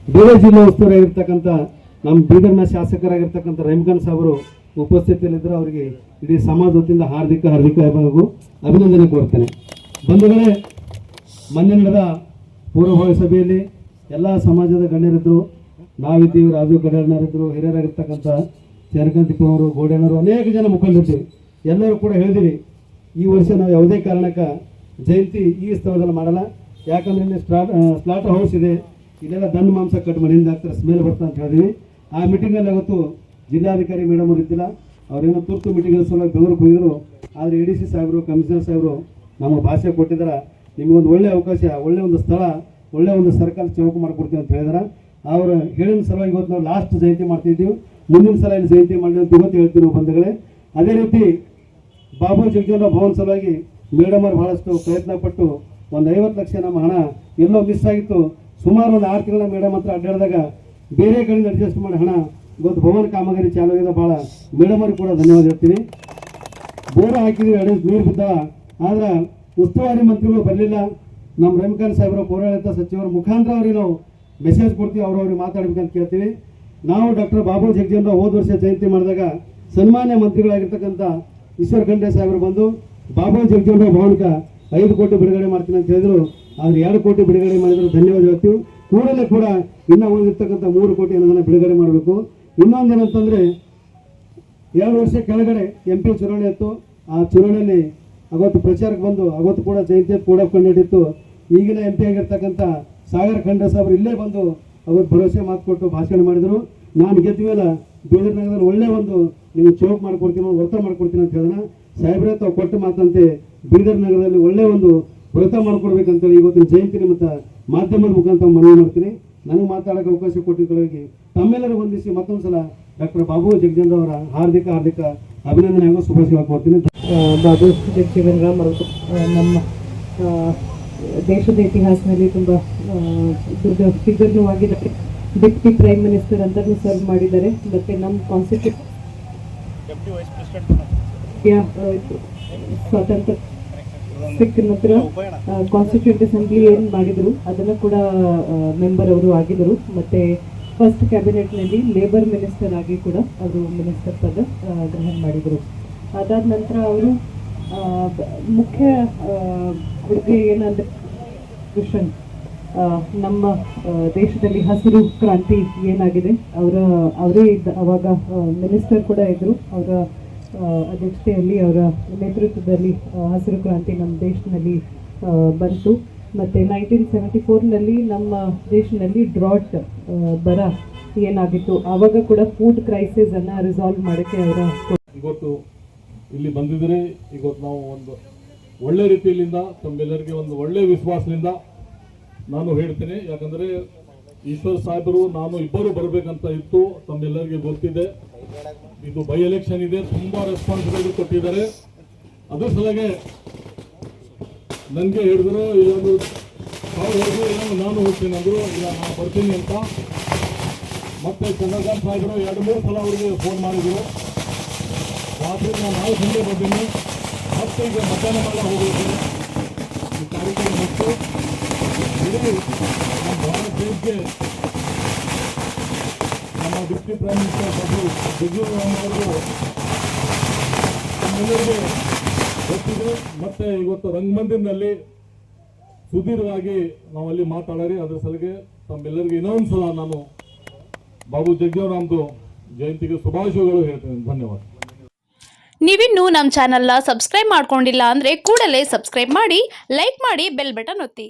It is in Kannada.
ಬೇರೆ ಜಿಲ್ಲಾ ಉಸ್ತುವಾರಿ ಆಗಿರ್ತಕ್ಕಂಥ ನಮ್ಮ ಬೀದರ್ನ ಶಾಸಕರಾಗಿರ್ತಕ್ಕಂಥ ರಹೀಮ್ಖಾನ್ ಸಾಹೇಬರು ಉಪಸ್ಥಿತಿಯಲ್ಲಿದ್ದರು. ಅವರಿಗೆ ಇಡೀ ಸಮಾಜ ವತಿಯಿಂದ ಹಾರ್ದಿಕ ಅಭಿನಂದನೆ ಕೋರ್ತೇನೆ. ಬಂಧುಗಳೇ, ಮೊನ್ನೆ ನಡೆದ ಪೂರ್ವಭಾವಿ ಸಭೆಯಲ್ಲಿ ಎಲ್ಲ ಸಮಾಜದ ಗಣ್ಯರಿದ್ದರು, ನಾವಿದ್ದೀವಿ, ರಾಜು ಗಡ್ಯಾಳರಿದ್ದರು, ಹಿರಿಯರಾಗಿರ್ತಕ್ಕಂಥ ಚರಕಂತಿಪ್ಪವರು, ಗೋಡಣ್ಣರು, ಅನೇಕ ಜನ ಮುಖಂಡರಿದ್ದೀವಿ. ಎಲ್ಲರೂ ಕೂಡ ಹೇಳಿದಿವಿ, ಈ ವರ್ಷ ನಾವು ಯಾವುದೇ ಕಾರಣಕ್ಕೆ ಜಯಂತಿ ಈ ಸ್ಥಳದಲ್ಲಿ ಮಾಡಲ್ಲ. ಯಾಕಂದ್ರೆ ಇಲ್ಲಿ ಸ್ಲಾಟರ್ ಹೌಸ್ ಇದೆ, ಇಲ್ಲೆಲ್ಲ ದಂಡು ಮಾಂಸ ಕಟ್ ಮನೆಯಿಂದ ಆಗ್ತಾರೆ, ಸ್ಮೆಲ್ ಬರ್ತಾ ಅಂತ ಹೇಳಿದ್ವಿ. ಆ ಮೀಟಿಂಗಲ್ಲಿ ಅವತ್ತು ಜಿಲ್ಲಾಧಿಕಾರಿ ಮೇಡಮ್ ಅವರು ಇದ್ದಿಲ್ಲ, ಅವರೇನೋ ತುರ್ತು ಮೀಟಿಂಗ್ ಸಲುವಾಗಿ ಬೆಂಗಳೂರಿಗೆ ಹೋಗಿದ್ರು. ಆದರೆ ADC ಸಾಹೇಬರು, ಕಮಿಷನರ್ ಸಾಹೇಬರು ನಮಗೆ ಭಾಷೆ ಕೊಟ್ಟಿದ್ದಾರೆ, ನಿಮಗೊಂದು ಒಳ್ಳೆ ಅವಕಾಶ, ಒಳ್ಳೆ ಒಂದು ಸ್ಥಳ, ಒಳ್ಳೆ ಒಂದು ಸರ್ಕಾರ ಚೌಕ ಮಾಡಿಕೊಡ್ತೀವಿ ಅಂತ ಹೇಳಿದಾರೆ. ಅವರು ಹೇಳಿದ ಸಲುವಾಗಿ ಇವತ್ತು ನಾವು ಲಾಸ್ಟ್ ಜಯಂತಿ ಮಾಡ್ತಿದ್ದೀವಿ. ಮುಂದಿನ ಸಲ ಇಲ್ಲಿ ಜಯಂತಿ ಮಾಡಲಿ ಅಂತ ಇವತ್ತು ಹೇಳ್ತೀವಿ ನಾವು ಬಂಧುಗಳೇ. ಅದೇ ರೀತಿ ಬಾಬು ಜಗಜೀವನರಾಮ್ ಭವನ ಸಲುವಾಗಿ ಮೇಡಮ್ ಅವರು ಬಹಳಷ್ಟು ಪ್ರಯತ್ನ ಪಟ್ಟು ಒಂದು 50 ಲಕ್ಷ ನಮ್ಮ ಹಣ ಎಲ್ಲೋ ಮಿಸ್ ಆಗಿತ್ತು. ಸುಮಾರು ಒಂದು 6 ತಿಂಗಳ ಮೇಡಮ್ ಹತ್ರ ಅಡ್ಡಾಡಿದಾಗ ಬೇರೆ ಕಡೆಯಿಂದ ಅಡ್ಜಸ್ಟ್ ಮಾಡಿ ಹಣ ಇವತ್ತು ಭವನ ಕಾಮಗಾರಿ ಚಾಲೂ ಆಗಿದೆ. ಭಾಳ ಮೇಡಮ್ ಅವ್ರಿಗೆ ಕೂಡ ಧನ್ಯವಾದ ಹೇಳ್ತೀನಿ. ಬೋರ ಹಾಕಿದ್ವಿ, ನೀರು ಬಿದ್ದ, ಆದ್ರೆ ಉಸ್ತುವಾರಿ ಮಂತ್ರಿಗಳು ಬರಲಿಲ್ಲ. ನಮ್ಮ ರಹೀಮ್ಖಾನ್ ಸಾಹೇಬರು, ಪೌರಾಡಳಿತ ಸಚಿವರ ಮುಖಾಂತರ ಅವ್ರಿಗೆ ನಾವು ಮೆಸೇಜ್ ಕೊಡ್ತೀವಿ, ಅವ್ರಿಗೆ ಮಾತಾಡ್ಬೇಕಂತ ಕೇಳ್ತೀವಿ. ನಾವು ಡಾಕ್ಟರ್ ಬಾಬು ಜಗಜೀವನರಾಮ್ ಹೋದ ವರ್ಷ ಜಯಂತಿ ಮಾಡಿದಾಗ ಸನ್ಮಾನ್ಯ ಮಂತ್ರಿಗಳಾಗಿರ್ತಕ್ಕಂಥ ಈಶ್ವರ್ ಖಂಡ್ರೆ ಸಾಹೇಬರು ಬಂದು ಬಾಬು ಜಗಜೀವನರಾಮ್ ಭವನಕ್ಕೆ 5 ಕೋಟಿ ಬಿಡುಗಡೆ ಮಾಡ್ತೀನಿ ಅಂತ ಹೇಳಿದ್ರು. ಆದ್ರೆ 2 ಕೋಟಿ ಬಿಡುಗಡೆ ಮಾಡಿದ್ರು, ಧನ್ಯವಾದ ಹೇಳ್ತೀವಿ. ಕೂಡಲೇ ಕೂಡ ಇನ್ನೂ ಉಳಿದಿರ್ತಕ್ಕಂಥ 3 ಕೋಟಿ ಅನ್ನೋದನ್ನ ಬಿಡುಗಡೆ ಮಾಡಬೇಕು. ಇನ್ನೊಂದೇನಂತಂದ್ರೆ 2 ವರ್ಷ ಕೆಳಗಡೆ MP ಚುನಾವಣೆ ಇತ್ತು. ಆ ಚುನಾವಣೆಯಲ್ಲಿ ಅವತ್ತು ಪ್ರಚಾರಕ್ಕೆ ಬಂದು ಅವತ್ತು ಕೂಡ ಜಯಂತಿ ಕೂಡ ಕೊಂಡಾಡಿತ್ತು. ಈಗಿನ MP ಆಗಿರ್ತಕ್ಕಂಥ ಸಾಗರ್ ಖಂಡ್ರೆ ಸಾಹೇಬರು ಇಲ್ಲೇ ಬಂದು ಅವತ್ತು ಭರವಸೆ ಮಾತು ಕೊಟ್ಟು ಭಾಷಣ ಮಾಡಿದರು. ನಾನು ಗೆದ್ದ ಮೇಲೆ ಬೀದರ್ ನಗರದಲ್ಲಿ ಒಳ್ಳೆ ಒಂದು ನೀವು ಚೌಕ್ ಮಾಡ್ಕೊಡ್ತೀನಿ, ವ್ರತ ಮಾಡ್ಕೊಡ್ತೀನಿ ಅಂತ ಹೇಳಿದ ಸಾಹೇಬ್ರೆ, ತಾವು ಕೊಟ್ಟ ಮಾತಂತೆ ಬೀದರ್ ನಗರದಲ್ಲಿ ಒಳ್ಳೆ ಒಂದು ವ್ರತ ಮಾಡ್ಕೊಡ್ಬೇಕಂತೇಳಿ ಇವತ್ತಿನ ಜಯಂತಿ ಮತ್ತು ಮಾಧ್ಯಮದ ಮುಖಾಂತರ ಮನವಿ ಮಾಡ್ತೀನಿ. ನನಗೆ ಮಾತಾಡೋಕೆ ಅವಕಾಶ ಕೊಟ್ಟಿದ್ದಕ್ಕೆ ತಮ್ಮೆಲ್ಲರೂ ಹೊಂದಿಸಿ ಮತ್ತೊಂದು ಸಲ ಡಾಕ್ಟರ್ ಬಾಬು ಜಗಜೀವನರಾಮ್ ಅವರ ಹಾರ್ದಿಕ ಅಭಿನಂದನೆ ಹಾಗೂ ಶುಭಾಶಯ ಕೋರ್ತೀನಿ. ಬಾಬು ಜಗಜೀವನರಾಮ್ ಅವರು ನಮ್ಮ ದೇಶದ ಇತಿಹಾಸದಲ್ಲಿ ತುಂಬ ದೊಡ್ಡ ಫಿಗರ್ನೂ ಆಗಿದ್ದಾರೆ. ಡೆಪ್ಟಿ ಪ್ರೈಮ್ ಮಿನಿಸ್ಟರ್ ಅಂತಲೂ ಸರ್ವ್ ಮಾಡಿದ್ದಾರೆ. ಮತ್ತು ನಮ್ಮ ಸ್ವಾತಂತ್ರ್ಯ ಸಿಕ್ಕ ನಂತರ ಕಾನ್ಸ್ಟಿಟ್ಯೂಂಟ್ ಅಸೆಂಬ್ಲಿ ಏನು ಮಾಡಿದರು ಅದನ್ನು ಕೂಡ ಮೆಂಬರ್ ಅವರು ಆಗಿದ್ದರು. ಮತ್ತು ಫಸ್ಟ್ ಕ್ಯಾಬಿನೆಟ್ನಲ್ಲಿ ಲೇಬರ್ ಮಿನಿಸ್ಟರ್ ಆಗಿ ಕೂಡ ಅವರು ಮಿನಿಸ್ಟರ್ ಪದ ಗ್ರಹಣ ಮಾಡಿದರು. ಅದಾದ ನಂತರ ಅವರು ಮುಖ್ಯ ಕೊಡುಗೆ ಏನಂದರೆ ನಮ್ಮ ದೇಶದಲ್ಲಿ ಹಸಿರು ಕ್ರಾಂತಿ ಏನಾಗಿದೆ, ಅವರೇ ಅವಾಗ ಮಿನಿಸ್ಟರ್ ಕೂಡ ಇದ್ದರು. ಅವರ ಅಧ್ಯಕ್ಷತೆಯಲ್ಲಿ, ಅವರ ನೇತೃತ್ವದಲ್ಲಿ ಹಸಿರು ಕ್ರಾಂತಿ ನಮ್ಮ ದೇಶದಲ್ಲಿ ಬಂತು. ಮತ್ತು 1974ನಲ್ಲಿ ನಮ್ಮ ದೇಶದಲ್ಲಿ ಡ್ರಾಟ್, ಬರ ಏನಾಗಿತ್ತು, ಆವಾಗ ಕೂಡ ಫುಡ್ ಕ್ರೈಸಿಸ್ ಅನ್ನು ರಿಸಾಲ್ವ್ ಮಾಡೋಕ್ಕೆ ಅವರ ಇವತ್ತು ಇಲ್ಲಿ ಬಂದಿದ್ರೆ ಇವತ್ತು ನಾವು ಒಂದು ಒಳ್ಳೆ ರೀತಿಯಲ್ಲಿಂದ ತಮ್ಮೆಲ್ಲರಿಗೆ ಒಂದು ಒಳ್ಳೆ ವಿಶ್ವಾಸದಿಂದ ನಾನು ಹೇಳ್ತೇನೆ. ಯಾಕಂದರೆ ಈಶ್ವರ್ ಸಾಹೇಬರು ನಾನು ಇಬ್ಬರು ಬರಬೇಕಂತ ಇತ್ತು, ತಮ್ಮೆಲ್ಲರಿಗೆ ಗೊತ್ತಿದೆ. ಇದು ಬೈ ಎಲೆಕ್ಷನ್ ಇದೆ, ತುಂಬ ರೆಸ್ಪಾನ್ಸಿಬಿಲಿಟಿ ಕೊಟ್ಟಿದ್ದಾರೆ. ಅದ್ರ ಸಲಗೆ ನನಗೆ ಹೇಳಿದ್ರು, ಇದೊಂದು ನಾನು ಹೋಗ್ತೀನಿ ಅಂದರು, ಇಲ್ಲ ನಾನು ಬರ್ತೀನಿ ಅಂತ. ಮತ್ತೆ ಚಂದ್ರಕಾಂತ್ ಸಾಹೇಬರು 2-3 ಸಲ ಅವರಿಗೆ ಫೋನ್ ಮಾಡಿದರು. ರಾತ್ರಿ ನಾನು 4 ಗಂಟೆ ಬರ್ತೀನಿ, ಮತ್ತೆ ಈಗ ಮಧ್ಯಾಹ್ನ ಮೇಲೆ ಹೋಗಬೇಕು ಈ ಕಾರ್ಯಕ್ರಮ ಮುಗಿತು. ಇಡೀ ನಮ್ಮ ಭಾರತ ದೇಶಕ್ಕೆ ನಮ್ಮ deputy prime minister Babu Jagjivan Ram ಅವರು ನಮ್ಮೆಲ್ಲರಿಗೆ ಗೊತ್ತಿದೆ. ಮತ್ತು ಇವತ್ತು ರಂಗಮಂದಿರನಲ್ಲಿ ಸುದೀರ್ಘವಾಗಿ ನಾವಲ್ಲಿ ಮಾತಾಡೋರಿ. ಅದರ ಸಲಗೆ ತಮ್ಮೆಲ್ಲರಿಗೆ ಇನ್ನೊಂದು ಸಲ ನಾನು ಬಾಬು ಜಗಜೀವನರಾಮ್ದು ಜಯಂತಿಗೆ ಶುಭಾಶಯಗಳು ಹೇಳ್ತೇನೆ. ಧನ್ಯವಾದ. ನೀವಿನ್ನೂ ನಮ್ಮ ಚಾನಲ್ನ ಸಬ್ಸ್ಕ್ರೈಬ್ ಮಾಡ್ಕೊಂಡಿಲ್ಲ ಅಂದರೆ ಕೂಡಲೇ ಸಬ್ಸ್ಕ್ರೈಬ್ ಮಾಡಿ, ಲೈಕ್ ಮಾಡಿ, ಬೆಲ್ ಬಟನ್ ಒತ್ತಿ.